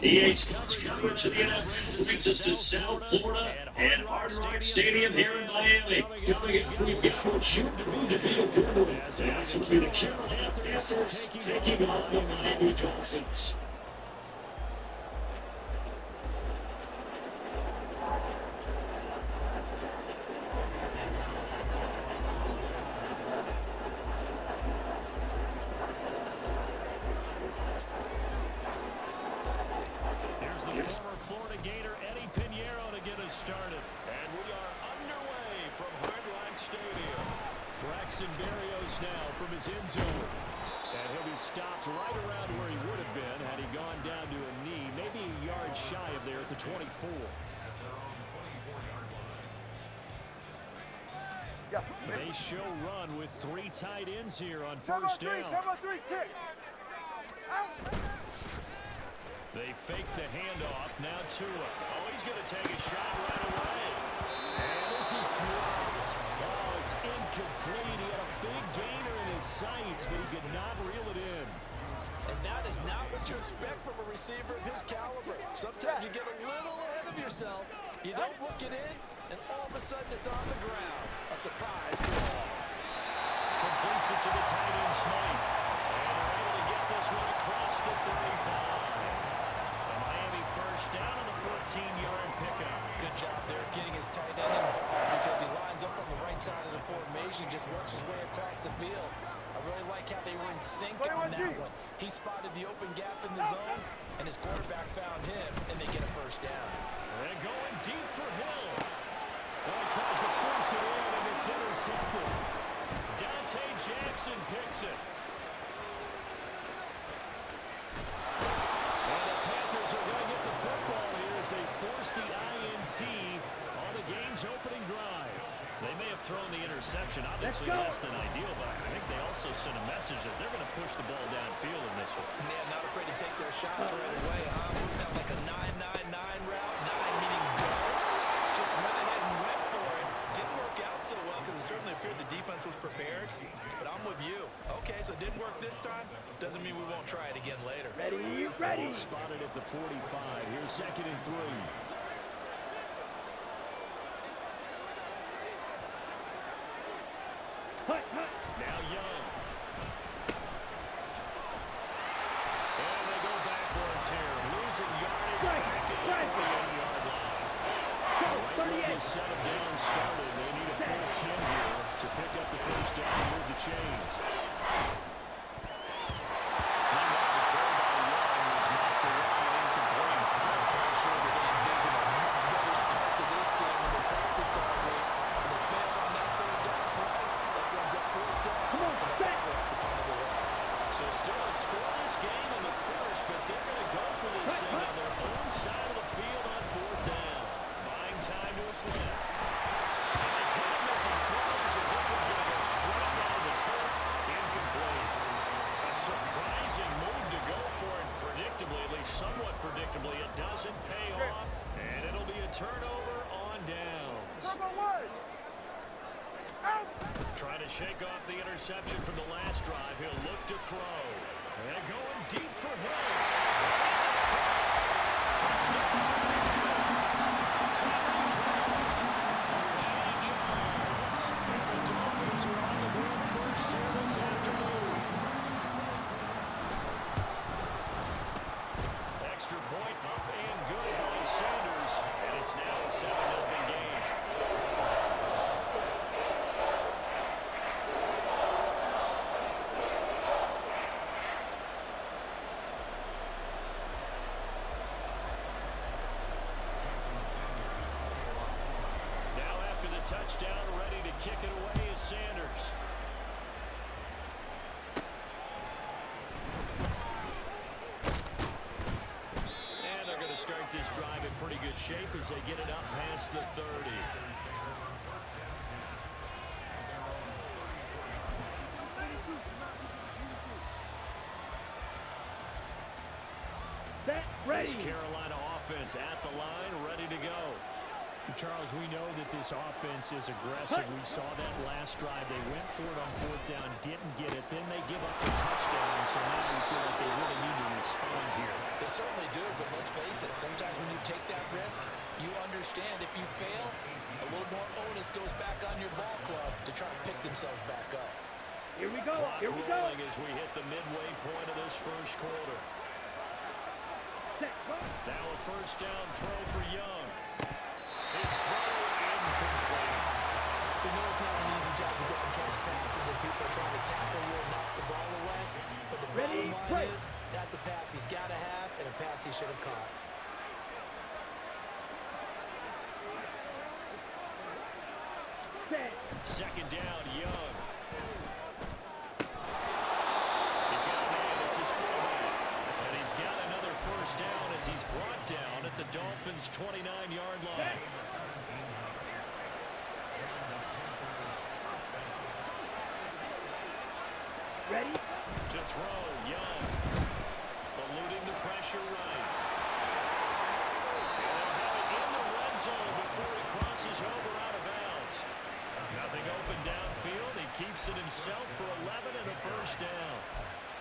EA Sports coverage of the NFL brings us to South Florida and Hard Rock Stadium here in Miami. Coming up, we've got Shoot Crew to be a good one. As will be the Carolina Panthers taking on the Miami Dolphins. Now from his end zone. And he'll be stopped right around where he would have been had he gone down to a knee, maybe a yard shy of there at the 24. They show run with three tight ends here on first down. Kick. They fake the handoff. Now Tua. Oh, he's going to take a shot right away. And this is dropped. Oh, it's incomplete. He had a big gainer in his sights, but he could not reel it in. And that is not what you expect from a receiver of his caliber. Sometimes you get a little ahead of yourself. You don't look it in, and all of a sudden it's on the ground. A surprise to all. Completes it to the tight end, Smythe. And they're able to get this one across the 35. A Miami first down on the 14-yard pickup. Good job there of getting his tight end involved because he lines up on the right side of the formation, just works his way across the field. I really like how they were in sync on that one. He spotted the open gap in the zone, and his quarterback found him, and they get a first down. They're going deep for Hill. Well, he tries to force it in, and it's intercepted. Dante Jackson picks it. And the Panthers are going to get the football here as they force the INT on the game's opening drive. They may have thrown the interception, obviously less than ideal, but I think they also sent a message that they're going to push the ball downfield in this one. Yeah, not afraid to take their shots right away, huh? Moves out like a 9-9-9 route, 9 meaning go. Just went ahead and went for it. Didn't work out so well because it certainly appeared the defense was prepared, but I'm with you. Okay, so it didn't work this time. Doesn't mean we won't try it again later. Ready. Spotted at the 45. Here's 2nd and 3. Now Young. And they go backwards here. Losing yardage back at the 48-yard line. Right where they set him down started. They need a full 10 here to pick up the first down and move the chains. Meanwhile, the throw by Young was knocked away and incomplete. I'm pretty sure they're going to envision a much better start to this game than they practiced all week. And they failed on that third down play. That runs up 4th down. Come on, back. So still a scoreless game in the first, but they're going to go for this thing on their own side of the field on 4th down. Buying time to his left. And they hit him as he throws as this one's going to go straight down the turf. Incomplete. A surprising move to go for it predictably, at least somewhat predictably. It doesn't pay off, and it'll be a turnover on downs. Trying to shake off the interception from the last drive. He'll look to throw. And going deep for Hill. Touchdown. 48 yards. And the Dolphins are on the board first here this afternoon. Extra point up and good by Sanders. And it's now a 7-0 game. Touchdown, ready to kick it away is Sanders. And they're going to start this drive in pretty good shape as they get it up past the 30. This Carolina offense at the line, ready to go. Charles, we know that this offense is aggressive. We saw that last drive. They went for it on 4th down, didn't get it. Then they give up the touchdown. themselves back up. Here we go. Clock Here we go. rolling as we hit the midway point of this first quarter. Set, go. Now a first down throw for Young. His throw incomplete. We know it's not an easy job to go and catch passes when people are trying to tackle you and knock the ball away. But the Ready, bottom line is that's a pass he's got to have and a pass he should have caught. Set. Second down, Young. He's got a man. It's his fullback. And he's got another first down as he's brought down at the Dolphins' 29-yard line. Ready? To throw, Young. Eluding the pressure right. And they'll have it in the red zone before he crosses over out of bounds. Nothing open downfield. He keeps it himself for 11 and a first down.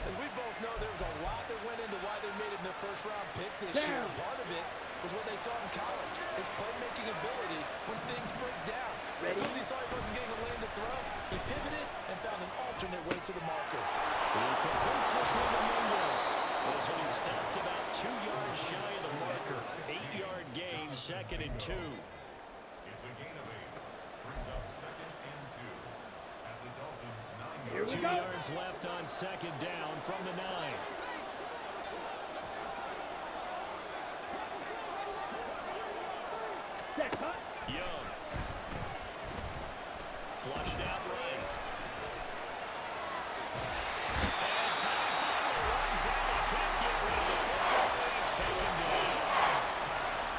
As we both know, there was a lot that went into why they made it in their first-round pick this year. Part of it was what they saw in college, his playmaking ability when things break down. As soon as he saw he wasn't getting a lane to throw, he pivoted and found an alternate way to the marker. He completes this one to Mungo. So he stopped about 2 yards shy of the marker. 8-yard gain, 2nd and 2. It's a gain of 8. Brings up 2nd and 2. At the Dolphins' 9-yard Here we 2 go. yards left on 2nd down from the 9. Set, cut. Young. Flushed out right. And Tagliafico runs out. He can't get rid of the football. He's taken down.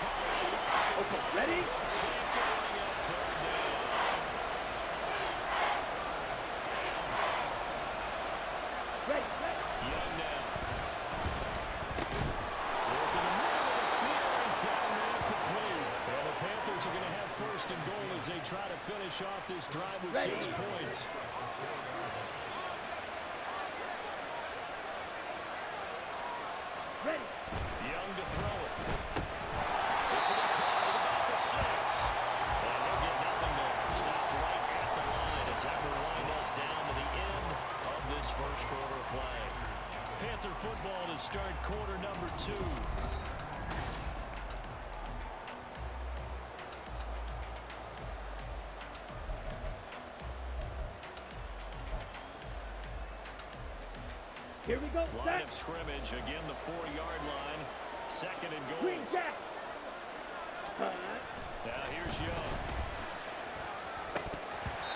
Carl Lawson. Okay, ready? Safe to bring up 3rd down. Ready, ready. Young now. Working the middle of the field. He's got him incomplete. And the Panthers are going to have 1st and goal as they try to finish off this drive with Ready. 6 points. Ready. Young to throw it. This will be caught at about the 6. And they'll get nothing there. Stopped right at the line as that will wind us down to the end of this first quarter of play. Panther football to start quarter number 2. Here we go. Line of Set. scrimmage, again the 4-yard line. 2nd and goal. Green jack. Cut. Now here's Young.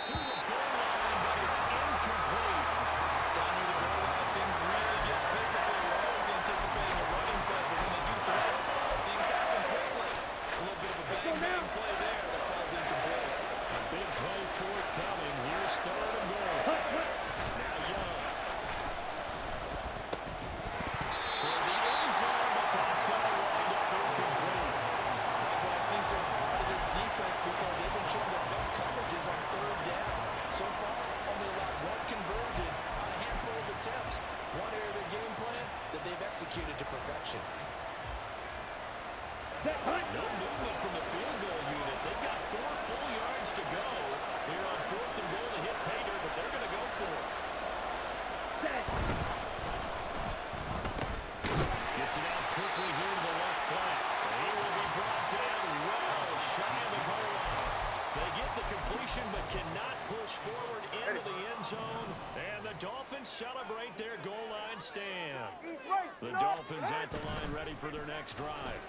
To the goal line, but it's incomplete. Down near the goal line, things really get physical. We're always anticipating a running play, but when they do throw it, things happen quickly. A little bit of a bang play there that falls incomplete. A big play forthcoming. Here's 3rd and goal. Cut, cut. Now Young. Toward the end zone, but that's going to wind up incomplete. What I see so far out of this defense, because they've been showing their best coverages on 3rd down. So far, only allowed 1 conversion on a handful of attempts. One area of their game plan that they've executed to perfection. Set, cut. No movement from the field goal unit. They've got 4 full yards to go here on 4th and goal to hit Pater, but they're going to go for it. Set. Gets it out quickly here to the left flat. He will be brought down well shy of the goal line. They get the completion but cannot push forward into the end zone. And the Dolphins celebrate their goal line stand. The Dolphins at the line ready for their next drive.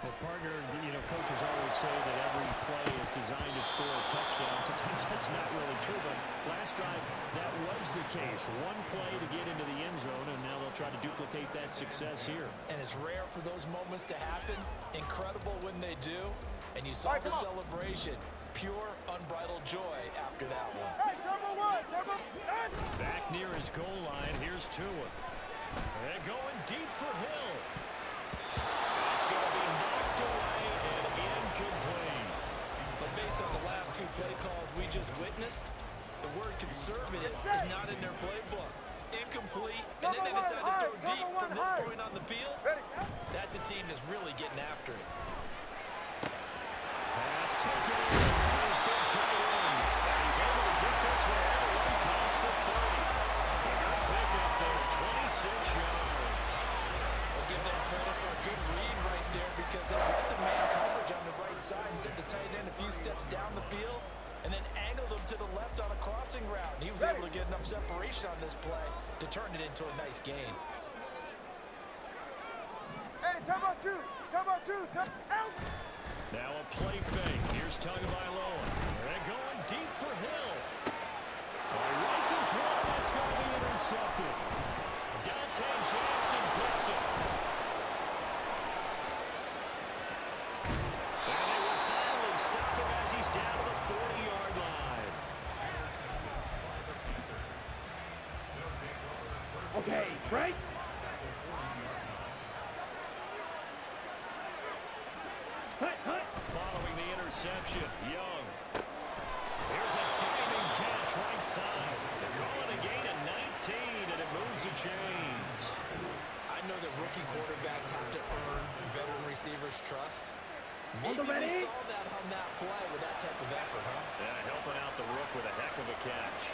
Well, partner, coaches always say that every play is designed to score a touchdown. Sometimes that's not really true, but last drive, that was the case. 1 play to get into the end zone, and now they'll try to duplicate that success here. And it's rare for those moments to happen. Incredible when they do. And you saw the celebration. Pure, unbridled joy after that one. Hey, turbo 1, turbo. Back near his goal line, here's Tua. They're going deep for Hill. It's going to be knocked away and incomplete. But based on the last 2 play calls we just witnessed, the word conservative is not in their playbook. Incomplete, and then they decide to throw deep from this point on the field. That's a team that's really getting after it. Pass taken in. Here's big tight end. And he's able to get this one out of execution on this play to turn it into a nice gain. Hey, time out two. Time out two. Out. Now a play fake. Here's Tagovailoa. They're going deep for Hill. Rifles one. That's going to be intercepted. Dante Jackson picks it. And they will finally stop him as he's down to the 40-yard line. Okay, break. Following the interception, Young. Here's a diving catch right side. They call it a gain of 19, and it moves the chains. I know that rookie quarterbacks have to earn veteran receivers' trust. Maybe we ready? saw that on that play with that type of effort, huh? Yeah, helping out the rook with a heck of a catch.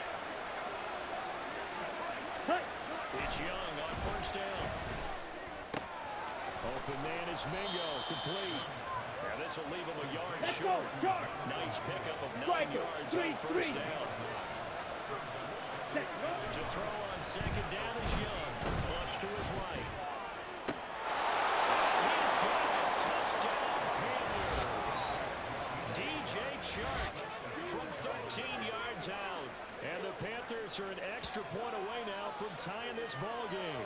It's Young on first down. Open man is Mingo, complete. Now this will leave him a yard Let's short. go, Shark. Nice pickup of 9 Striker, yards on first 3-3. down. To throw on second down is Young. Flush to his right. He's got it. Touchdown, Panthers. DJ Chark from 13 yards out. And the Panthers are an extra point away now from tying this ball game.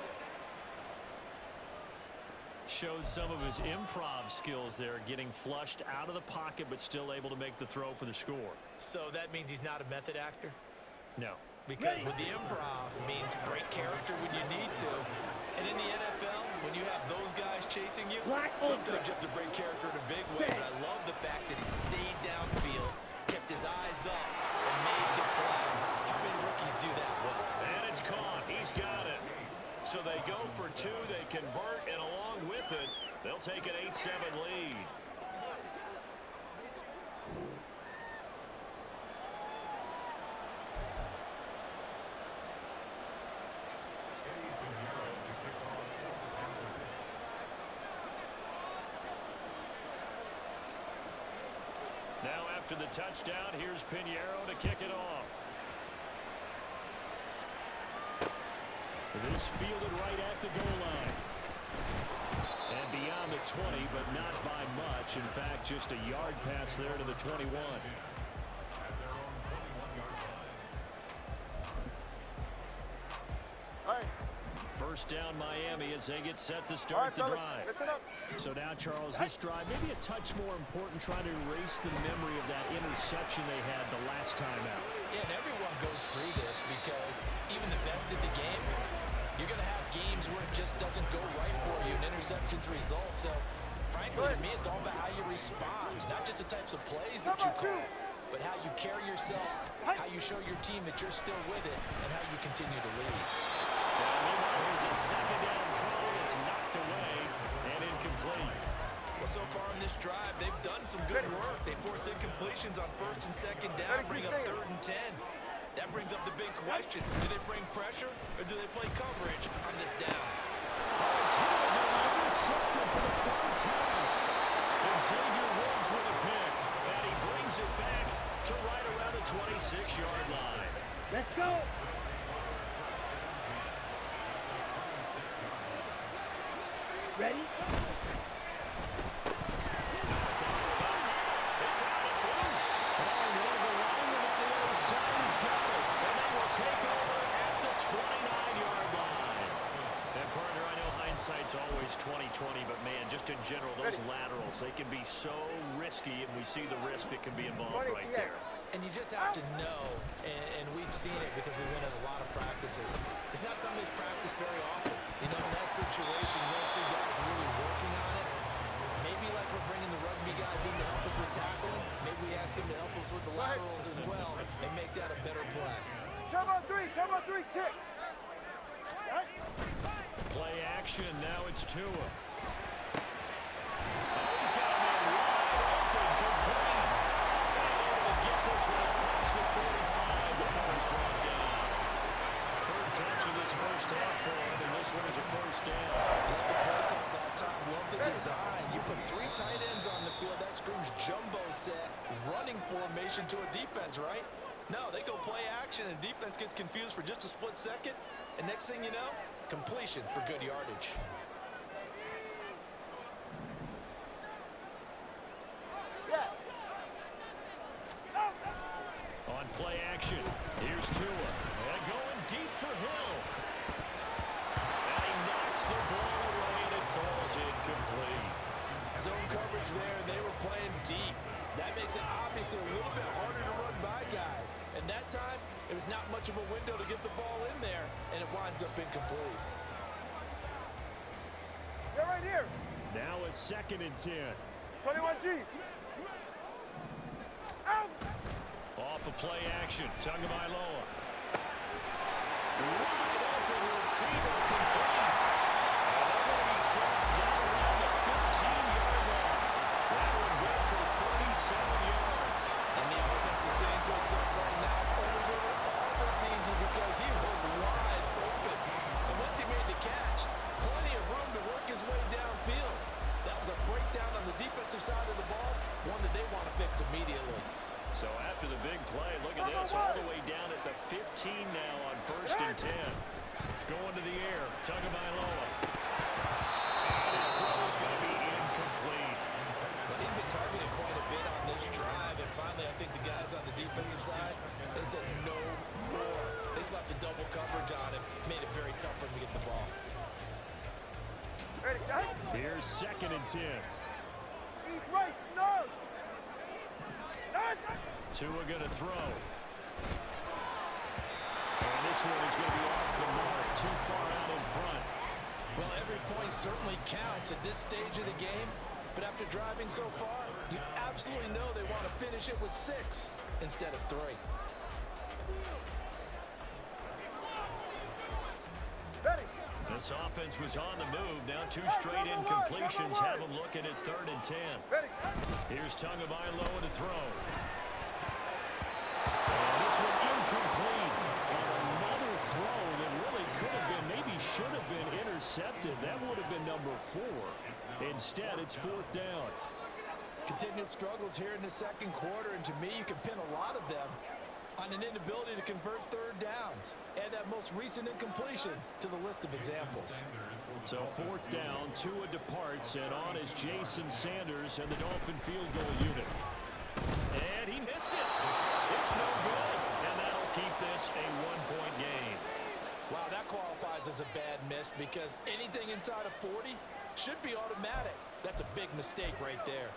Showed some of his improv skills there, getting flushed out of the pocket but still able to make the throw for the score. So that means he's not a method actor? No. Because with the improv means break character when you need to. And in the NFL, when you have those guys chasing you, sometimes you have to break character in a big way. But I love the fact that he stayed downfield, kept his eyes up, and made the play. How many rookies do that well? And it's caught. He's got it. So they go for two, they convert, and along with it, they'll take an 8-7 lead. Now after the touchdown, here's Pinheiro to kick it off. This fielded right at the goal line. And beyond the 20, but not by much. In fact, just a yard pass there to the 21. All right. First down Miami as they get set to start the drive. Listen up. So now, Charles, this drive maybe a touch more important, trying to erase the memory of that interception they had the last time out. Yeah, and everyone goes through this because even the best in the game, you're going to have games where it just doesn't go right for you, and interceptions result. So, frankly, to me, it's all about how you respond, not just the types of plays that you call, but how you carry yourself, how you show your team that you're still with it, and how you continue to lead. Here's a second down throw. It's knocked away and incomplete. Well, so far in this drive, they've done some good work. They force incompletions on first and second down, bring up 3rd and 10. That brings up the big question. Do they bring pressure or do they play coverage on this down? Intercepted for the 3rd time. And Xavier Woods with a pick. And he brings it back to right around the 26-yard line. Let's go. Ready? It's out, it's loose. And one of the linemen on the other side has got it. And they will take over at the 29-yard line. And partner, I know hindsight's always 20/20, but man, just in general, those laterals, they can be so risky, and we see the risk that can be involved right there. And you just have to know, and we've seen it because we've been in a lot of practices. It's not something that's practiced very often. You know, in that situation, you don't see guys really working on it. Maybe like we're bringing the rugby guys in to help us with tackling. Maybe we ask them to help us with the laterals as well and make that a better play. Time on three, kick. Play action, now it's Tua. Oh, he's got a man wide open, complete. And able to get this one across the 45 before he's brought down. 3rd catch of this first half for him, and this one is a first down. Love the play call that time. Love the design. You put 3 tight ends on the field. That screams jumbo set, running formation to a defense, right? No, they go play action, and defense gets confused for just a split second. And next thing you know, completion for good yardage. On play action, here's Tua. And going deep for Hill. And he knocks the ball away, and it falls incomplete. Zone coverage there, they were playing deep. That makes it obviously a little bit harder to run by guys. And that time, it was not much of a window to get the ball in there, and it winds up incomplete. They're right here. Now a 2nd and 10. 21G. Out. Off of play action, Tagovailoa. Wide open receiver complete. And they're going to be set down around the 15-yard line. That will go for 37 yards. And the offense is saying to itself right now, only did it all this easy because he was wide open. And once he made the catch, plenty of room to work his way downfield. That was a breakdown on the defensive side of the ball, one that they want to fix immediately. So after the big play, look at this, all the way down at the 15 now on 1st and 10. Going to the air, Tagovailoa. And his throw is going to be incomplete. Well, he'd been targeted quite a bit on this drive, and finally I think the guys on the defensive side, they said no more. They slapped the double coverage on him, made it very tough for him to get the ball. Ready, shot. Here's 2nd and 10. East right, snug. Tua going to throw. And this one is going to be off the mark, too far out in front. Well, every point certainly counts at this stage of the game, but after driving so far, you absolutely know they want to finish it with 6 instead of 3. Ready. This offense was on the move. Now 2 straight incompletions have them looking at 3rd and 10. Ready. Here's Tagovailoa to throw. And this one incomplete. And another throw that really could have been, maybe should have been intercepted. That would have been number 4. Instead, it's 4th down. Continued struggles here in the 2nd quarter, and to me, you can pin a lot of them on an inability to convert 3rd downs. Add that most recent incompletion to the list of examples. So 4th down, Tua departs, and on is Jason Sanders and the Dolphin field goal unit. And he missed it. It's no good. And that'll keep this a 1-point game. Wow, that qualifies as a bad miss because anything inside of 40 should be automatic. That's a big mistake right there.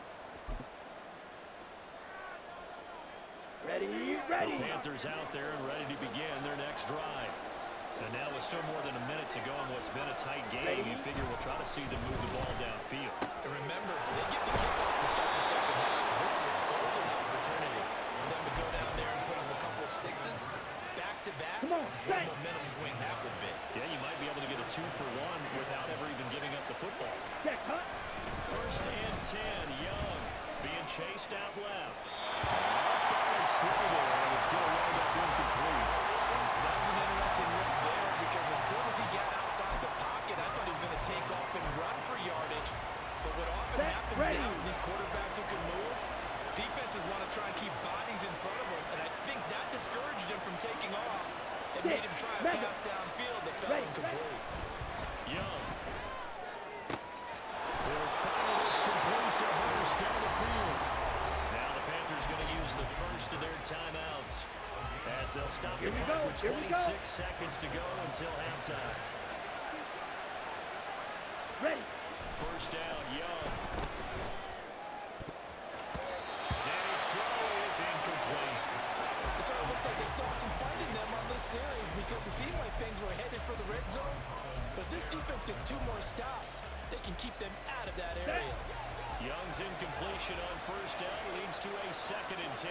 Ready. The Panthers out there and ready to begin their next drive. And now with still more than a minute to go in what's been a tight game, you figure we'll try to see them move the ball downfield. And remember, they get the kickoff to start the 2nd half, so this is a golden opportunity for them to go down there and put up a couple of 6s back-to-back. What a momentum swing that would be. Yeah, you might be able to get a 2-for-1 without ever even giving up the football. 1st and 10, Young being chased out left. Off-balance throw there, and it's going to wind up incomplete. That was an interesting look there because as soon as he got outside the pocket, I thought he was going to take off and run for yardage. But what often happens now with these quarterbacks who can move, defenses want to try and keep bodies in front of him, and I think that discouraged him from taking off and made him try a pass downfield that fell incomplete. Young. Will fire this complete to Hurst down the field. Now the Panthers going to use the first of their timeouts as they'll stop the clock with 26 seconds to go until halftime. Ready. 1st down, Young. And his throw is incomplete. So it looks like they still have some fight in them on this series because it seemed like things were headed for the red zone. But this defense gets 2 more stops. They can keep them out of that area. Young's incompletion on 1st down leads to a 2nd and 10.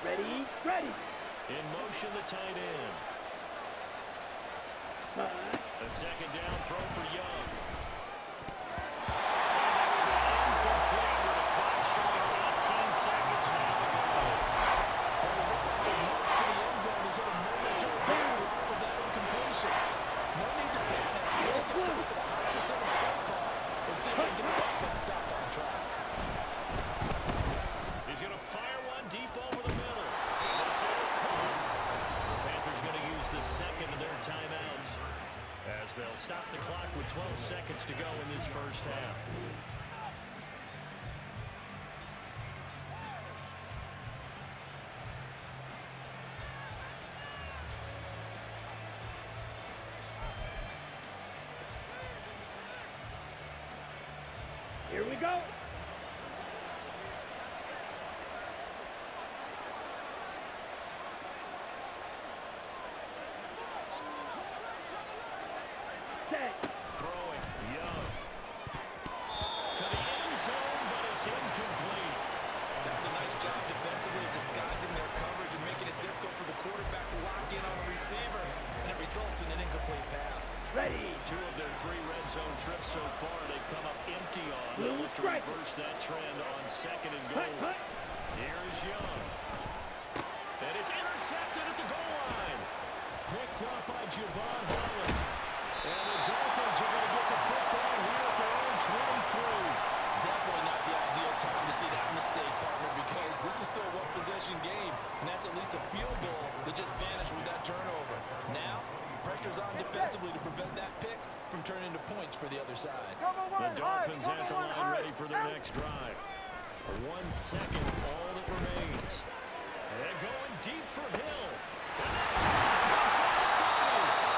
Ready. In motion, the tight end. A 2nd down throw for Young. Incomplete with a clock showing 18 seconds now to go. March to the end zone. He's hit a momentary break with that incompletion. No need to panic. They just got to look at a high percentage play call and see if they can get the offense back on track. He's going to fire one deep over the middle. They'll stop the clock with 12 seconds to go in this first half. Here we go. Throwing, Young. To the end zone, but it's incomplete. That's a nice job defensively of disguising their coverage and making it difficult for the quarterback to lock in on the receiver, and it results in an incomplete pass. Ready. 2 of their 3 red zone trips so far, they've come up empty on. They'll look to reverse that trend on 2nd and goal. Here is Young. And it's intercepted at the goal line. Picked up by Javon Holland. And the Dolphins are going to get the football here at their own 23. Definitely not the ideal time to see that mistake, partner, because this is still a one-possession game, and that's at least a field goal that just vanished with that turnover. Now, pressure's on defensively to prevent that pick from turning into points for the other side. The Dolphins at the line ready for their next drive. 1 second, all that remains. And going deep for Hill. And that's inside the 30.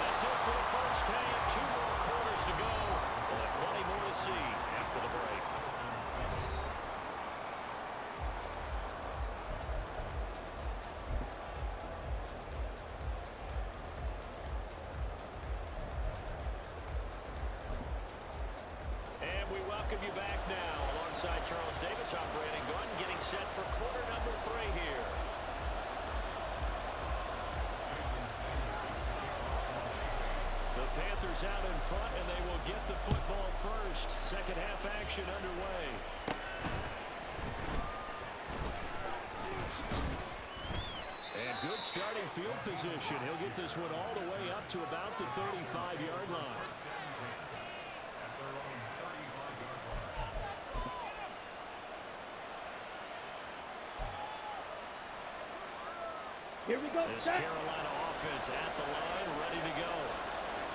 That's it for the first half. 2 more quarters to go. We'll have plenty more to see after the break. And we welcome you back now. Alongside Charles Davis, I'm Brandon Gunn, getting set for quarter number 3 here. The Panthers out in front, and they will get the football first. Second half action underway. And good starting field position. He'll get this one all the way up to about the 35-yard line. Here we go. This Carolina offense at the line, ready to go.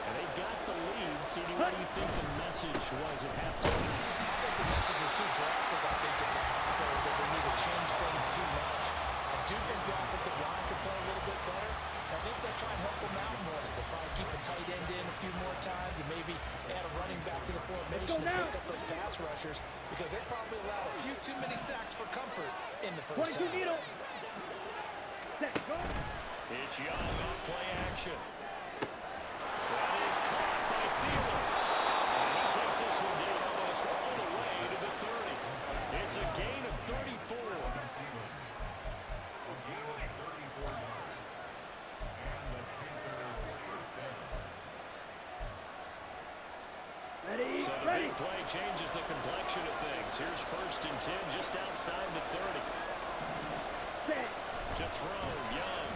And they've got the lead. CD, what do you think the message was at halftime? I think the message was too drastic, I think, at the half, or that they need to change things too much. I do think the offensive line could play a little bit better. I think they'll try and help them out more. They'll probably keep a tight end in a few more times and maybe add a running back to the formation and pick up those pass rushers, because they probably allowed a few too many sacks for comfort in the first half. Needle. Set, go. It's Young off play action. That is caught by Thielen. And he takes this one down almost all the way to the 30. It's a gain of 34. Ready. So the big play changes the complexion of things. Here's 1st and 10 just outside the 30. Set. To throw, Young.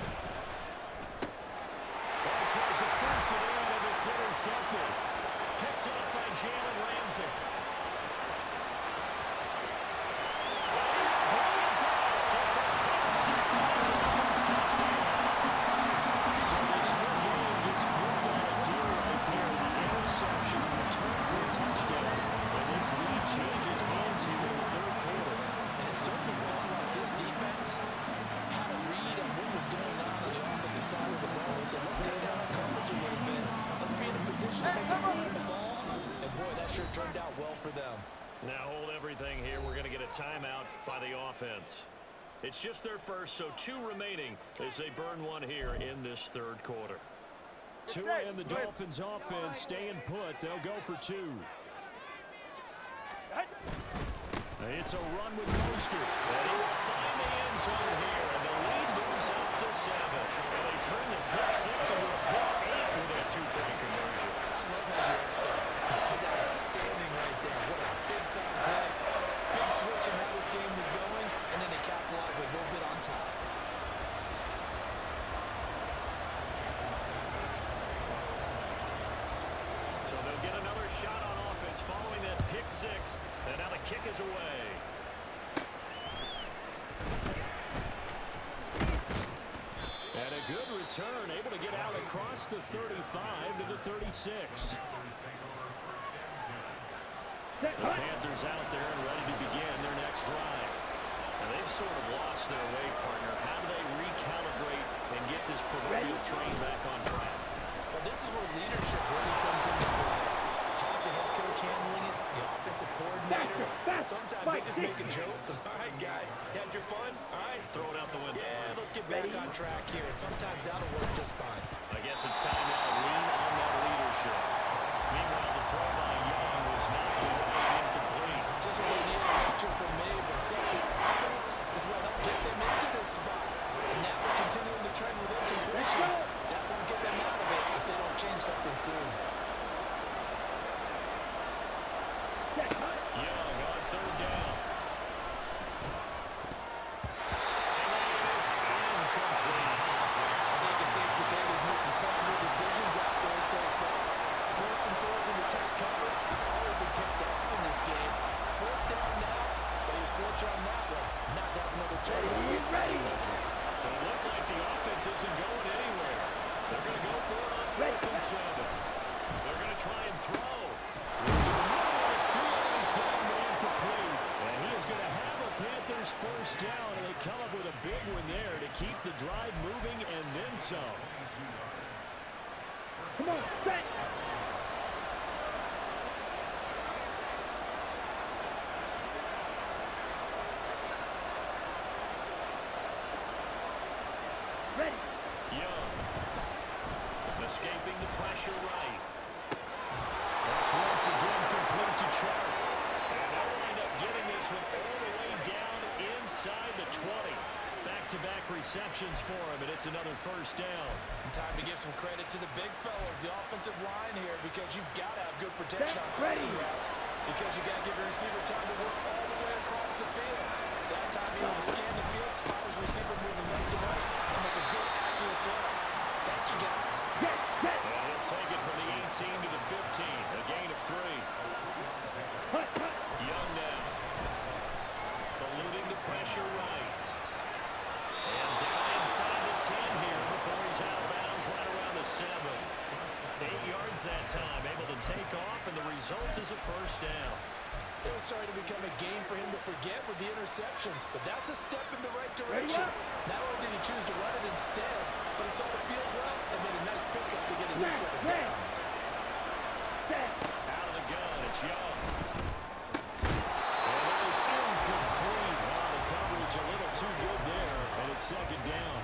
Well, he tries to force it in, and it's intercepted. Picked up by Jalen Ramsey. It's a pick 6 on Dolphins touchdown. So this whole game gets flipped on its ear right there. The interception, return for a touchdown. And this lead changes hands here in the 3rd quarter. And it certainly felt like this defense had a read on what was going on the offensive side of the ball. So let's cut down our coverage a little bit. Let's be in a position to make a play on the ball. And boy, that sure turned out well for them. Now hold everything here. We're going to get a timeout by the offense. It's just their first, so 2 remaining as they burn one here in this 3rd quarter. Tua and the Dolphins offense staying put. They'll go for 2. It's a run with Mostert. And he will find the end zone here, and the lead moves up to 7. And they turn the pick 6 into a pick 8 with that 2-point conversion. I love how you're upset. That was outstanding right there. What a big-time play. Big switch in how this game was going, and then they capitalized a little bit on top. So they'll get another shot on offense following that pick 6. And now the kick is away. across the 35 to the 36. The Panthers out there and ready to begin their next drive. Now they've sort of lost their way, partner. How do they recalibrate and get this proverbial train back on track? Well, this is where leadership really comes into play. How's the head coach handling it? The offensive coordinator? Sometimes they just make a joke. All right, guys, had your fun? All right. Throw it out the window. Yeah, let's get back on track here. And sometimes that'll work just fine. I guess it's time now to lean on that leadership. Meanwhile, the throw by Young was knocked away and incomplete. Just what they need a picture from me, but some confidence is what helped get them into this spot. And now we're continuing the trend with incompletions. That won't get them out of it if they don't change something soon. Young on third down. I think it's safe to say he's made some questionable decisions out there so far. Force and throws into tight coverage has already been picked off in this game. Fourth down now, but he's fortunate on that one. Not to have another turnover. So it looks like the offense isn't going anywhere. They're going to go for it on 4th and 7. They're going to try and throw. He's going to incomplete. And he is going to have a Panthers first down. And they come up with a big one there to keep the drive moving and then some. Come on, set. Ready. Young. Escaping the pressure right. That's once again complete to Chark. And they'll wind up getting this one all the way down inside the 20. Back-to-back receptions for him, and it's another first down. And time to give some credit to the big fellas, the offensive line here, because you've got to have good protection on crossing routes, because you've got to give your receiver time to work all the way across the field. That time he able to scan the field, spot his receiver moving left to right, and make a good, accurate throw. Thank you, guys. And he'll take it from the 18 to the 15, a gain of 3. Young now. Eluding the pressure right. And down inside the 10 here before he's out of bounds right around the 7. 8 yards that time, able to take off, and the result is a first down. It was starting to become a game for him to forget with the interceptions, but that's a step in the right direction. Not only did he choose to run it instead, but he saw the field well and made a nice pickup to get a new set of downs. Out of the gun, it's Young. And that is incomplete. Wow, the coverage a little too good there, and it's second down.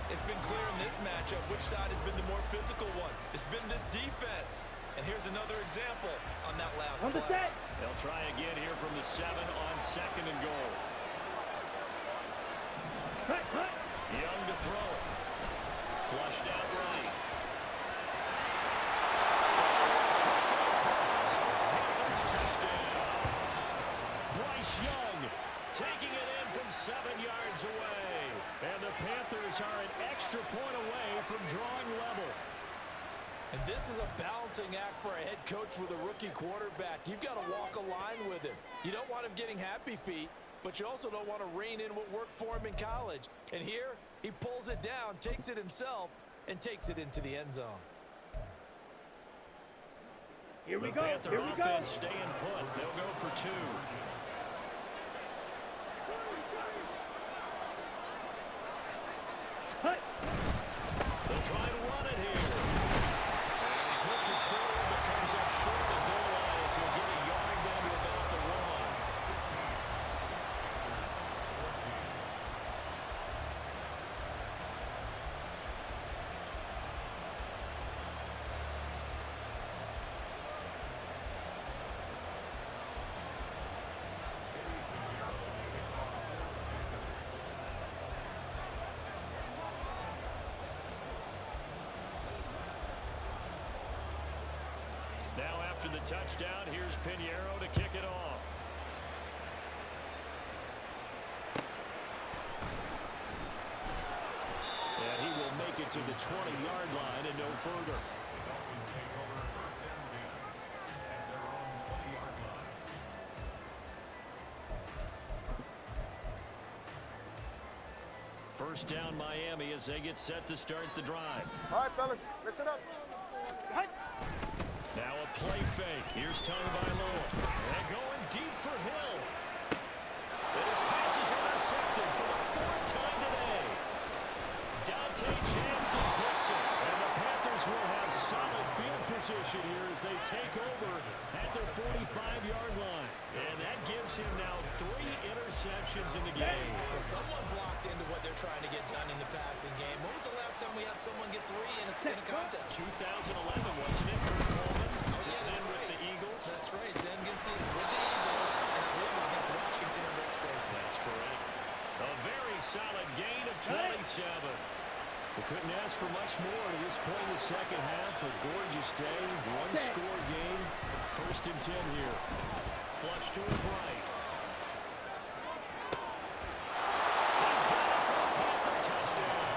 It's been clear in this matchup which side has been the more physical one. It's been this defense. And here's another example on that last play. They'll try again here from the 7 on 2nd and goal. Young to throw. Flushed out right. Panthers touchdown. Bryce Young taking it in from 7 yards away. And the Panthers are an extra point away from drawing level. And this is a balancing act for a head coach with a rookie quarterback. You've got to walk a line with him. You don't want him getting happy feet, but you also don't want to rein in what worked for him in college. And here, he pulls it down, takes it himself, and takes it into the end zone. Here we The go. Panther Here we go. offense staying put. They'll go for 2. They'll try to run it here. And he pushes forward, but comes up short of the goal line as he'll get a yard down to about the 1. Now after the touchdown, here's Pinheiro to kick it off. And he will make it to the 20-yard line and no further. Dolphins take over 1st and 10 at their own 20-yard line. First down Miami as they get set to start the drive. All right, fellas, listen up. Now a play fake. Here's Tagovailoa. And going deep for Hill. And his pass is intercepted for the fourth time today. Dante Jackson picks it. And the Panthers will have solid field position here as they take over at their 45-yard line. And that gives him now 3 interceptions in the game. Well, someone's locked into what they're trying to get done in the passing game. When was the last time we had someone get 3 in a contest? 2011, wasn't it? Kurt Coleman. Oh, yeah, that's Then right. with the Eagles. That's right. Then against the Eagles, and I believe it's against Washington and Rex Grossman. That's correct. A very solid gain of 27. We couldn't ask for much more to this point in the second half. A gorgeous day, one-score game. First and 10 here. Flush to his right. He's got it for a Panther touchdown.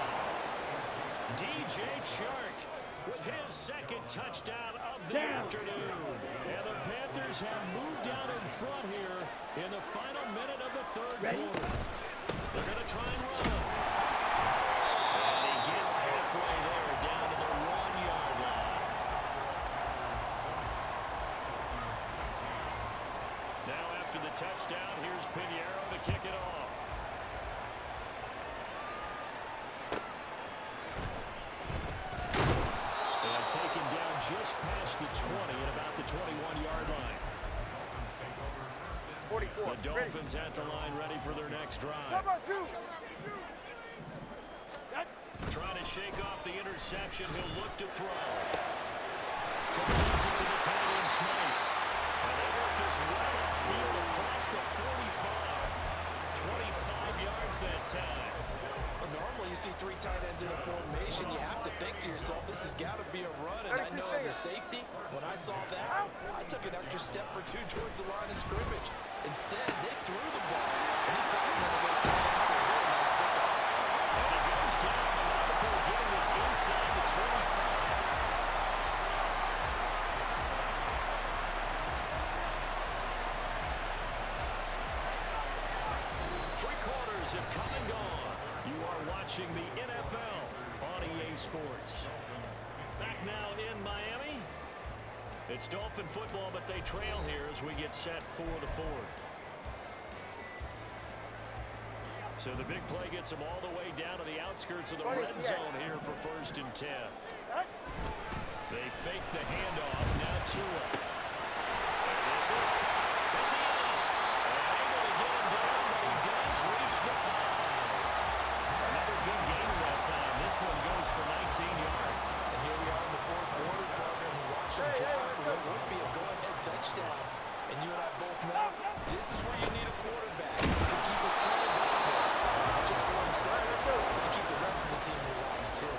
DJ Chark with his second touchdown of the afternoon. And the Panthers have moved down in front here in the final minute of the third quarter. They're going to try and run. And he gets halfway there down to the 1-yard line. Now after the touchdown, here's Pinheiro to kick it off. And taken down just past the 20 at about the 21-yard line. 44. The Dolphins at the line ready for their next drive. Cover 2. Trying to shake off the interception. He'll look to throw. Completes it to the tight end, Smythe. And they work this right upfield across the 45. 25 yards that time. Well, normally you see 3 tight ends in a formation. You have to think to yourself, this has got to be a run. And I know as a safety, when I saw that, I took an extra step or 2 towards the line of scrimmage. Instead, they threw the ball. And he found one of those tight ends for a really nice pickup. And he goes down before getting this inside the 25. Three quarters have come and gone. You are watching the NFL on EA Sports. Back now in Miami. It's Dolphin football, but they trail here as we get set for the fourth. So the big play gets them all the way down to the outskirts of the red zone here for first and 10. They fake the handoff. Now Tua. And this is at the end. Able to get him down, but he does reach the 5. Another good game that time. This one goes for 19 yards. And here we are in the fourth quarter, partner, and we're watching drive for what would be a go-ahead touchdown. And you and I both know this is where you need a quarterback who can keep his quarterback there. Not just for himself, but to keep the rest of the team relaxed, too.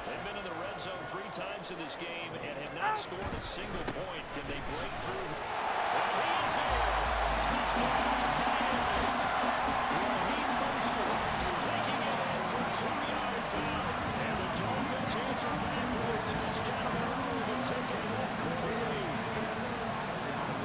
They've been in the red zone 3 times in this game and have not scored a single point. Can they break through? And he is in. Touchdown. Raheem Mostert taking it in for 2 yards out. And the Dolphins answer back with a touchdown early to take a fourth quarter lead.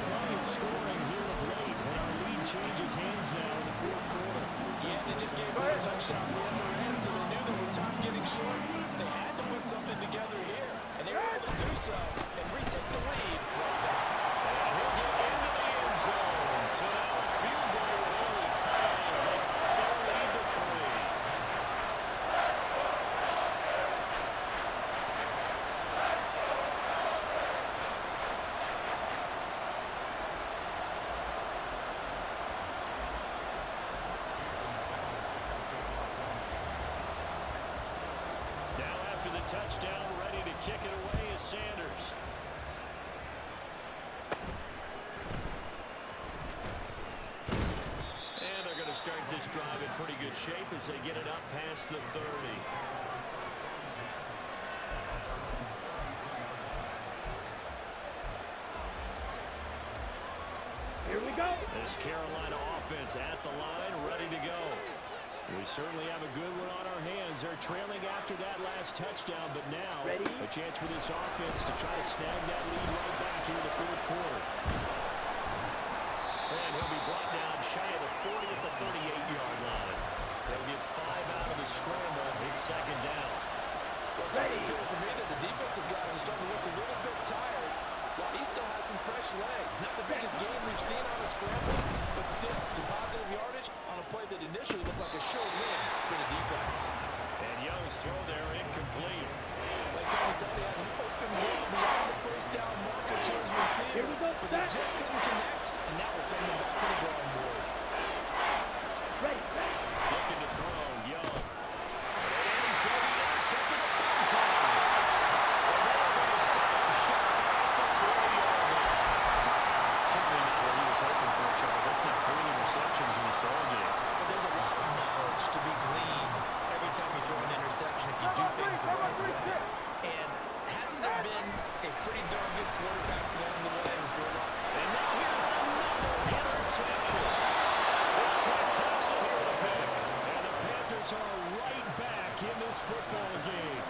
Plenty of scoring here of late, and our lead changes hands now in the fourth quarter. Yeah, they just gave him a touchdown in the upper end, so they knew that with time getting short, they had to put something together here, and they were able to do so and retake the lead right back. And he'll get into the end zone. So now a field goal will only tie us up 30-3. Now after the touchdown, ready to kick it away is Sanders. And they're going to start this drive in pretty good shape as they get it up past the 30. Here we go. This Carolina offense at the line, ready to go. We certainly have a good one on our hands. They're trailing after that last touchdown, but now a chance for this offense to try to snag that lead right back here in the fourth quarter. And he'll be brought down shy of the 40 at the 38-yard line. They'll get 5 out of the scrimmage. that initially looked like a sure win for the defense. And Young's throw there incomplete. They certainly thought they had an open look beyond the first down marker to his receiver. Here we go, But they back. just couldn't connect, and that will send them back to the drawing board. Ready, ready. Looking to throw, Young. And he's going to be intercepted a third time. And they're going to set him short at the 40-yard line. Certainly not what he was hoping for, Charles. That's not 3 interceptions in this ballgame. But there's a lot of knowledge to be gleaned every time you throw an interception if you do things the right way. And hasn't there been a pretty darn good quarterback along the way who threw a lot? And now here's another interception. It's Shaq Thompson here to pick. And the Panthers are right back in this football game.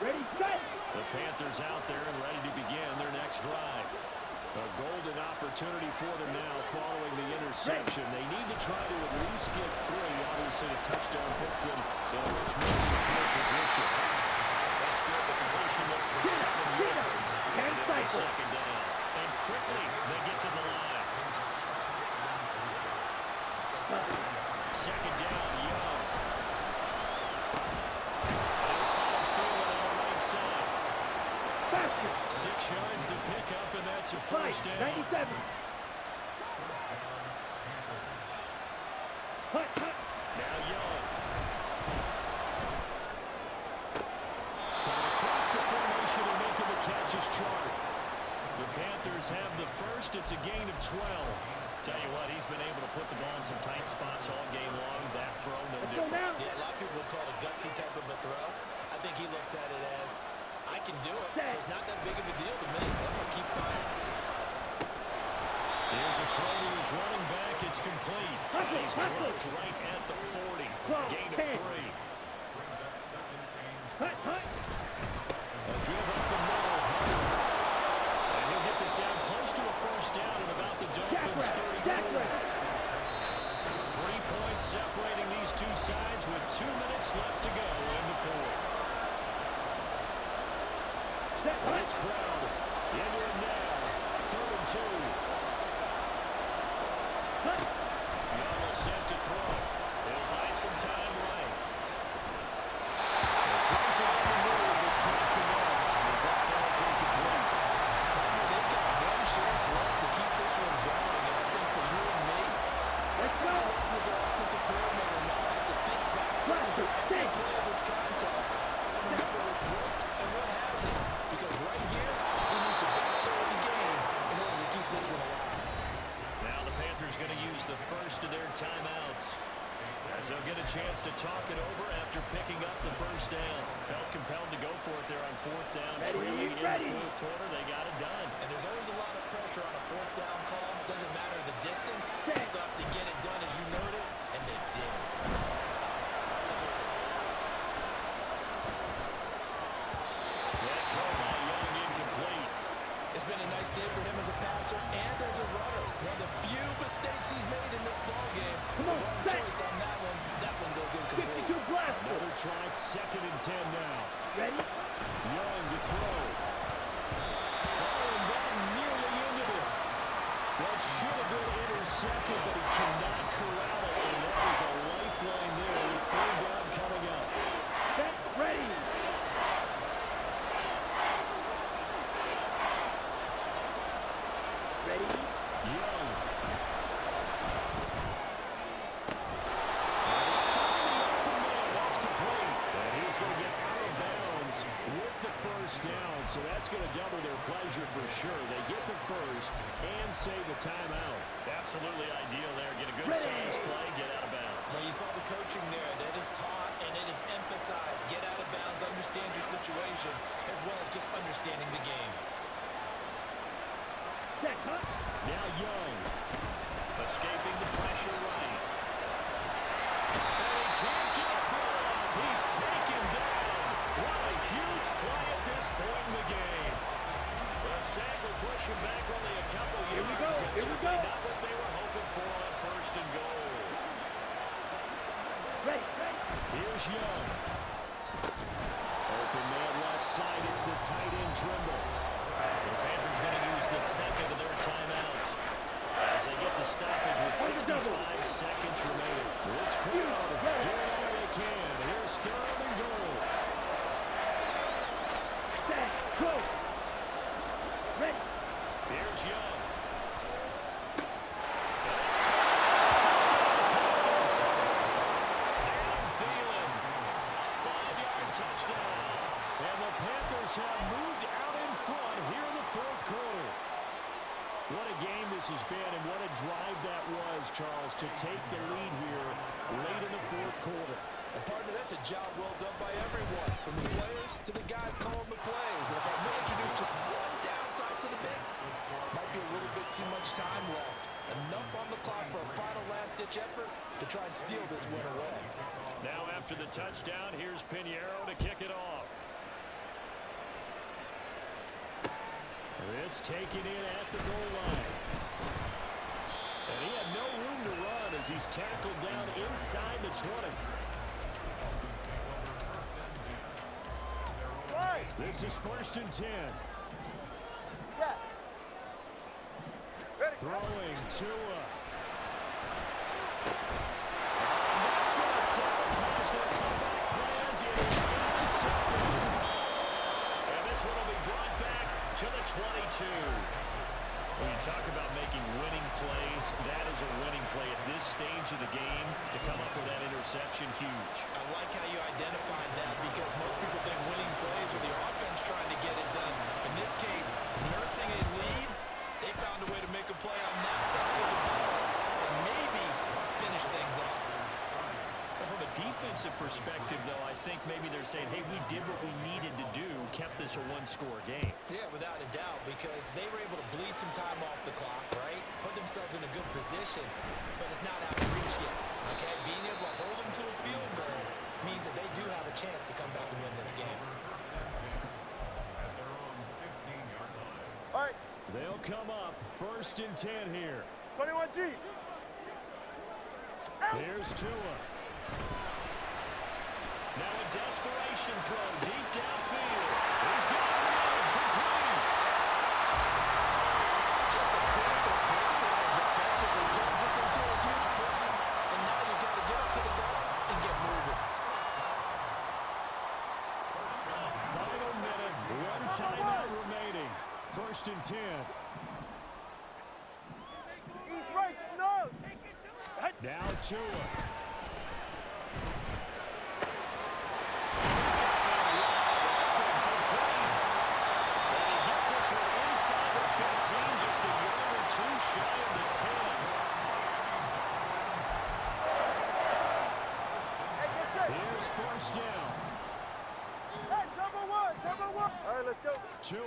Ready, set. The Panthers out there and ready to begin their next drive. A golden opportunity for them now following the interception. They need to try to at least get 3. Obviously, a touchdown puts them in a much more secure position. That's good. The completion there for 7 yards. And it'll be second down. And quickly, they get to the line. Second down, Young. And follow Freeland on the right side. 6 yards to pick up, and that's a first down. 97. Hut, hut. Now Young. Coming across the formation and making the catch is Chark. The Panthers have the first. It's a gain of 12. Tell you what, he's been able to put the ball in some tight spots all game long. That throw, no different. Yeah, a lot of people would call it a gutsy type of a throw. I think he looks at it as, I can do it, so it's not that big of a deal to me. I'm going to keep firing. Here's a throw to his running back. It's complete. He's dropped right at the 40. Gain of 3. Hut, hut. A give up the middle. And he'll get this down close to a first down at about the Dolphins' 34. 3 points separating these two sides with 2 minutes left to go in the fourth. Nice crowd into it now. 3rd and 2. Young will set to throw. He'll buy some time right. Throws it on the move, but can't connect as that falls incomplete. They've got one chance left to keep this one going, and I think for you and me, let's not work with the offensive coordinator now have to think back to every play of this contest and remember what's worked and what hasn't. Because right here, he needs the best play of the game in order to keep this one alive. Now the Panthers going to use the first of their timeouts as they'll get a chance to talk it over after picking up the first down. Felt compelled to go for it there on 4th down. Trailing in the 4th quarter, they got it done. And there's always a lot of pressure on a 4th down call. Doesn't matter the distance. Stuff to get it done as you noted, and they did. That throw by Young incomplete. It's been a nice day for him as a passer and as a runner. One of the few mistakes he's made in this ballgame. Come on, wrong set. choice on that one. That one goes incomplete. 52 blast. Another try, 2nd and 10 now. Ready? Young to throw. Oh, and that nearly ended it. That should have been intercepted, but he cannot corral it. And that is a lifeline there with 3rd down coming up. Set, ready. Ready? Young. That's complete. And he's going to get out of bounds with the first down. So that's going to double their pleasure for sure. They get the first and save the timeout. Absolutely ideal there. Get a good size play, get out of bounds. Well, you saw the coaching there. That is taught and it is emphasized. Get out of bounds, understand your situation, as well as just understanding the game. Set, hut. Now Young. Escaping the pressure right. And he can't get through. He's taken down. What a huge play at this point in the game. The sack will push him back only a couple yards. Here we go, but here we certainly go. not what they were hoping for on 1st and goal. Ready, ready. Here's Young. Open man left side. It's the tight end Trimble. The Panthers going to use the second of their timeouts as they get the stoppage with 65 seconds remaining. This crowd doing all they can. Here's third and goal. Set, go. Ready. Here's Young. Have moved out in front here in the fourth quarter. What a game this has been, and what a drive that was, Charles, to take the lead here late in the fourth quarter. And partner, that's a job well done by everyone, from the players to the guys calling the plays. And if I may introduce just one downside to the mix, might be a little bit too much time left. Enough on the clock for a final last-ditch effort to try and steal this win away. Now after the touchdown, here's Pinheiro to kick it off. This taken in at the goal line. And he had no room to run as he's tackled down inside the 20. Right. This is 1st and 10. Scott. Ready. Throwing Tua. That's going to sabotage their comeback plans. It is intercepted. And this one will be brought back to the 22. When you talk about making winning plays, that is a winning play at this stage of the game. To come up with that interception, huge. I like how you identified that because most people think winning plays are the offense trying to get it done. In this case, nursing a lead, they found a way to make a play on that side of the ball and maybe finish things off. From a defensive perspective, though, I think maybe they're saying, hey, we did what we needed to do, kept this a one-score game. Yeah, without a doubt, because they were able to bleed some time off the clock, right? Put themselves in a good position, but it's not out of reach yet, okay? Being able to hold them to a field goal means that they do have a chance to come back and win this game. All right. They'll come up 1st and 10 here. 21G. Here's Tua. Now a desperation throw deep downfield. He's got it complete. Just a critical breakdown defensively turns this into a huge play. And now you've got to get up to the ball and get moving. Final minute, one timeout remaining. 1st and 10. East right, snow. Now Tua. All right, let's go. Tua.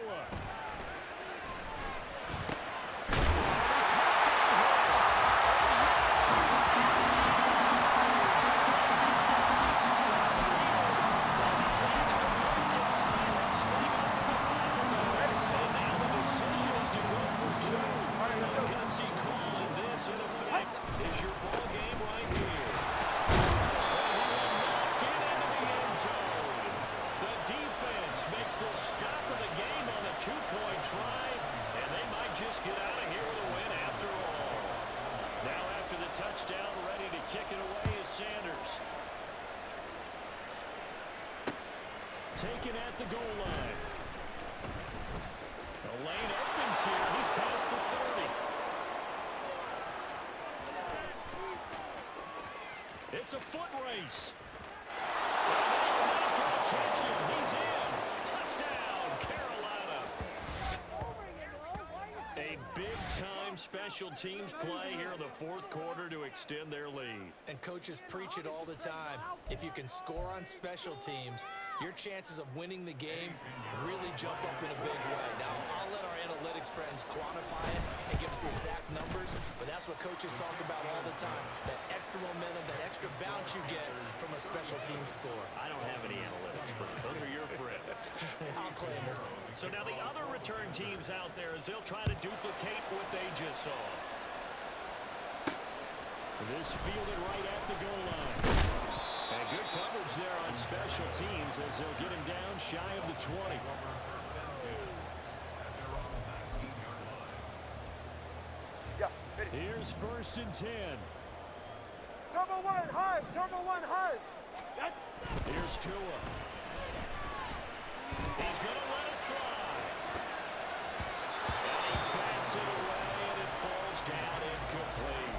Touchdown, ready to kick it away is Sanders. Taken at the goal line. The lane opens here. He's past the 30. It's a foot race. And they're not going to catch him. He's in. Touchdown, Carolina. A big-time special teams play here in the fourth quarter to extend their lead. And coaches preach it all the time. If you can score on special teams, your chances of winning the game really jump up in a big way. Now, I'll let our analytics friends quantify it and give us the exact numbers, but that's what coaches talk about all the time. That extra momentum, that extra bounce you get from a special team score. I don't have any analytics friends. Those are your friends. I'll claim it. So now the other return teams out there as they'll try to duplicate what they just saw. This fielded right at the goal line. And good coverage there on special teams as they'll get him down shy of the 20. Yeah, ready. Here's 1st and 10. Turbo one, high. Turbo one, high. Here's Tua. He's going to let it fly. And he bats it away, and it falls down incomplete.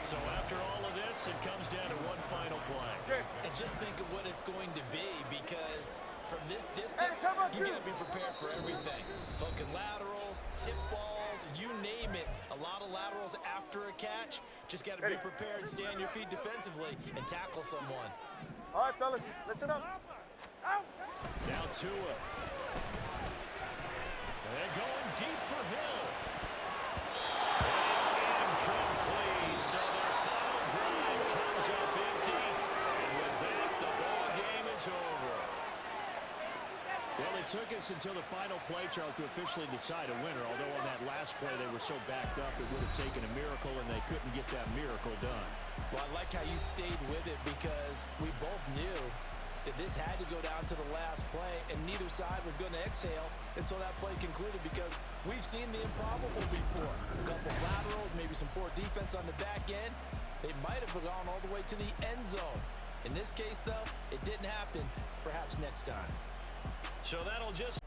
So after all of this, it comes down to one final play. And just think of what it's going to be, because from this distance, Hey, come on, you got to two. be prepared for everything. Hook and laterals, tip balls, you name it. A lot of laterals after a catch. Just got to be prepared, stay on your feet defensively, and tackle someone. All right, fellas, listen up. Out. Now Tua. And going deep for Hill. And it's incomplete. So their final drive comes up empty. And with that, the ball game is over. Well, it took us until the final play, Charles, to officially decide a winner. Although on that last play they were so backed up, it would have taken a miracle, and they couldn't get that miracle done. Well, I like how you stayed with it, because we both knew that this had to go down to the last play, and neither side was going to exhale until that play concluded, because we've seen the improbable before. A couple laterals, maybe some poor defense on the back end. They might have gone all the way to the end zone. In this case, though, it didn't happen. Perhaps next time. So that'll just